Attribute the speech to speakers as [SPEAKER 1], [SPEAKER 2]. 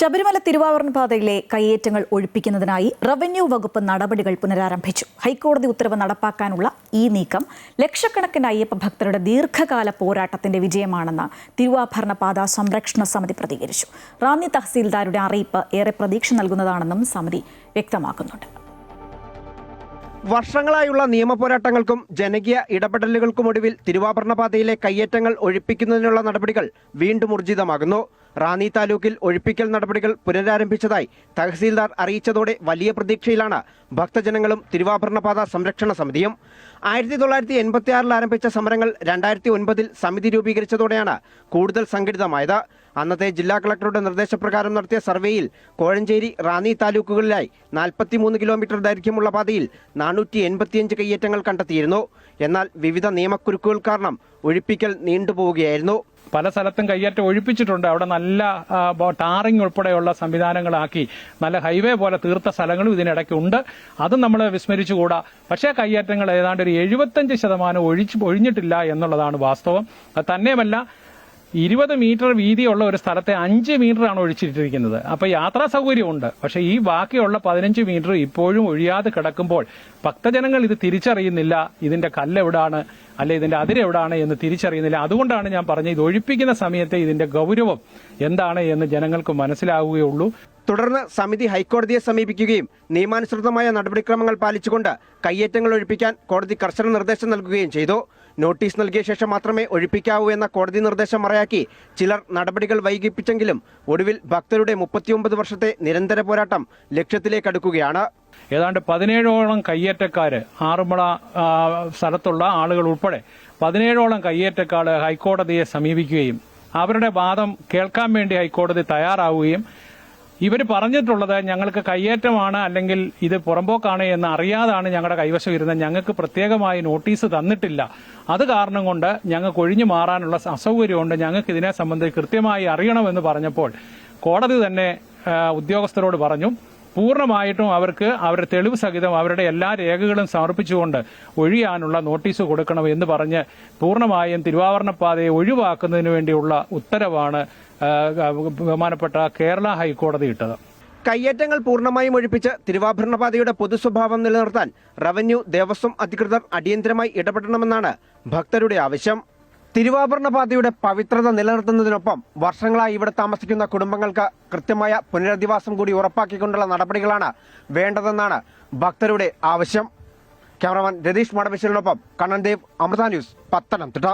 [SPEAKER 1] ശബരിമല തിരുവാഭരണ പാതയിലെ കയ്യേറ്റങ്ങൾ ഒഴിപ്പിക്കുന്നതിനായി റവന്യൂ വകുപ്പ് നടപടികൾ പുനരാരംഭിച്ചു. ഹൈക്കോടതി ഉത്തരവ് നടപ്പാക്കാനുള്ള ഈ നീക്കം ലക്ഷക്കണക്കിന് അയ്യപ്പ ഭക്തരുടെ ദീർഘകാല പോരാട്ടത്തിന്റെ വിജയമാണെന്ന് തിരുവാഭരണ പാത സംരക്ഷണ സമിതി പ്രതികരിച്ചു. റാന്നി തഹസീൽദാരുടെ അറിയിപ്പ് ഏറെ പ്രതീക്ഷ നൽകുന്നതാണെന്നും സമിതി വ്യക്തമാക്കുന്നുണ്ട്.
[SPEAKER 2] വർഷങ്ങളായുള്ള നിയമപോരാട്ടങ്ങൾക്കും ജനകീയ ഇടപെടലുകൾക്കുമൊടുവിൽ തിരുവാഭരണ പാതയിലെ കയ്യേറ്റങ്ങൾ ഒഴിപ്പിക്കുന്നതിനുള്ള നടപടികൾ വീണ്ടും ഊർജിതമാകുന്നു. റാന്നി താലൂക്കിൽ ഒഴിപ്പിക്കൽ നടപടികൾ പുനരാരംഭിച്ചതായി തഹസീൽദാർ അറിയിച്ചതോടെ വലിയ പ്രതീക്ഷയിലാണ് ഭക്തജനങ്ങളും തിരുവാഭരണ പാത സംരക്ഷണ സമിതിയും. 1986 ആരംഭിച്ച സമരങ്ങൾ 2009 സമിതി രൂപീകരിച്ചതോടെയാണ് കൂടുതൽ സംഘടിതമായത്. അന്നത്തെ ജില്ലാ കളക്ടറുടെ നിർദ്ദേശപ്രകാരം നടത്തിയ സർവേയിൽ കോഴഞ്ചേരി റാന്നി താലൂക്കുകളിലായി 43 കിലോമീറ്റർ ദൈർഘ്യമുള്ള പാതയിൽ 485 കയ്യേറ്റങ്ങൾ കണ്ടെത്തിയിരുന്നു. എന്നാൽ വിവിധ നിയമക്കുരുക്കുകൾ കാരണം ഒഴിപ്പിക്കൽ നീണ്ടുപോവുകയായിരുന്നു.
[SPEAKER 3] പല സ്ഥലത്തും കയ്യേറ്റം ഒഴിപ്പിച്ചിട്ടുണ്ട്. അവിടെ നല്ല ടാറിംഗ് ഉൾപ്പെടെയുള്ള സംവിധാനങ്ങളാക്കി നല്ല ഹൈവേ പോലെ തീർത്ത സ്ഥലങ്ങളും ഇതിനിടയ്ക്കുണ്ട്. അതും നമ്മൾ വിസ്മരിച്ചുകൂടാ. പക്ഷേ കയ്യേറ്റങ്ങൾ ഏതാണ്ട് ഒരു 75% ഒഴിഞ്ഞിട്ടില്ല എന്നുള്ളതാണ് വാസ്തവം. അത് തന്നെയുമല്ല, 20 മീറ്റർ വീതിയുള്ള ഒരു സ്ഥലത്തെ 5 മീറ്ററാണ് ഒഴിച്ചിട്ടിരിക്കുന്നത്. അപ്പോൾ യാത്രാ സൗകര്യമുണ്ട്. പക്ഷേ ഈ ബാക്കിയുള്ള 15 മീറ്റർ ഇപ്പോഴും ഒഴിയാതെ കിടക്കുമ്പോൾ ഭക്തജനങ്ങൾ ഇത് തിരിച്ചറിയുന്നില്ല. ഇതിന്റെ കല്ലെവിടാണ്, അല്ലെ ഇതിന്റെ അതിരെവിടാണ് എന്ന് തിരിച്ചറിയുന്നില്ല. അതുകൊണ്ടാണ് ഞാൻ പറഞ്ഞത്, ഇത് ഒഴിപ്പിക്കുന്ന സമയത്ത് ഇതിന്റെ ഗൗരവം എന്താണ് എന്ന് ജനങ്ങൾക്ക് മനസ്സിലാവുകയുള്ളൂ.
[SPEAKER 2] തുടർന്ന് സമിതി ഹൈക്കോടതിയെ സമീപിക്കുകയും നിയമാനുസൃതമായ നടപടിക്രമങ്ങൾ പാലിച്ചുകൊണ്ട് കയ്യേറ്റങ്ങൾ ഒഴിപ്പിക്കാൻ കോടതി കർശന നിർദ്ദേശം നൽകുകയും ചെയ്തു. നോട്ടീസ് നൽകിയ ശേഷം മാത്രമേ ഒഴിപ്പിക്കാവൂ എന്ന കോടതി നിർദ്ദേശം മറയാക്കി ചിലർ നടപടികൾ വൈകിപ്പിച്ചെങ്കിലും ഒടുവിൽ ഭക്തരുടെ 39 വർഷത്തെ നിരന്തര പോരാട്ടം ലക്ഷ്യത്തിലേക്കടുക്കുകയാണ്.
[SPEAKER 3] ഏതാണ്ട് 17ഓളം കയ്യേറ്റക്കാര്, ആറന്മുള സ്ഥലത്തുള്ള ആളുകൾ ഉൾപ്പെടെ 17ഓളം കയ്യേറ്റക്കാർ ഹൈക്കോടതിയെ സമീപിക്കുകയും അവരുടെ വാദം കേൾക്കാൻ വേണ്ടി ഹൈക്കോടതി തയ്യാറാവുകയും ഇവർ പറഞ്ഞിട്ടുള്ളത് ഞങ്ങൾക്ക് കയ്യേറ്റമാണ് അല്ലെങ്കിൽ ഇത് പുറമ്പോക്കാണ് എന്ന് അറിയാതാണ് ഞങ്ങളുടെ കൈവശം ഇരുന്നത്, ഞങ്ങൾക്ക് പ്രത്യേകമായി നോട്ടീസ് തന്നിട്ടില്ല, അത് കാരണം കൊണ്ട് ഞങ്ങൾക്ക് ഒഴിഞ്ഞു മാറാനുള്ള അസൗകര്യമുണ്ട്, ഞങ്ങൾക്ക് ഇതിനെ സംബന്ധിച്ച് കൃത്യമായി അറിയണമെന്ന് പറഞ്ഞപ്പോൾ കോടതി തന്നെ ഉദ്യോഗസ്ഥരോട് പറഞ്ഞു, പൂർണ്ണമായിട്ടും അവർക്ക് അവരുടെ തെളിവ് സഹിതം അവരുടെ എല്ലാ രേഖകളും സമർപ്പിച്ചുകൊണ്ട് ഒഴിയാനുള്ള നോട്ടീസ് കൊടുക്കണം എന്ന് പറഞ്ഞ് പൂർണ്ണമായും തിരുവാഭരണ പാതയെ ഒഴിവാക്കുന്നതിന് വേണ്ടിയുള്ള ഉത്തരവാണ് ബഹുമാനപ്പെട്ട കേരള ഹൈക്കോടതി ഇട്ടത്.
[SPEAKER 2] കയ്യേറ്റങ്ങൾ പൂർണ്ണമായും ഒഴിപ്പിച്ച് തിരുവാഭരണ പാതയുടെ പൊതുസ്വഭാവം നിലനിർത്താൻ റവന്യൂ, ദേവസ്വം അധികൃതർ അടിയന്തരമായി ഇടപെടണമെന്നാണ് ഭക്തരുടെ ആവശ്യം. തിരുവാഭരണ പാതയുടെ പവിത്രത നിലനിർത്തുന്നതിനൊപ്പം വർഷങ്ങളായി ഇവിടെ താമസിക്കുന്ന കുടുംബങ്ങൾക്ക് കൃത്യമായ പുനരധിവാസം കൂടി ഉറപ്പാക്കിക്കൊണ്ടുള്ള നടപടികളാണ് വേണ്ടതെന്നാണ് ഭക്തരുടെ ആവശ്യം. ക്യാമറമാൻ രതീഷ് മടവിശ്വലിനൊപ്പം കണ്ണൻ ദേവ്, അമൃത ന്യൂസ്, പത്തനംതിട്ട.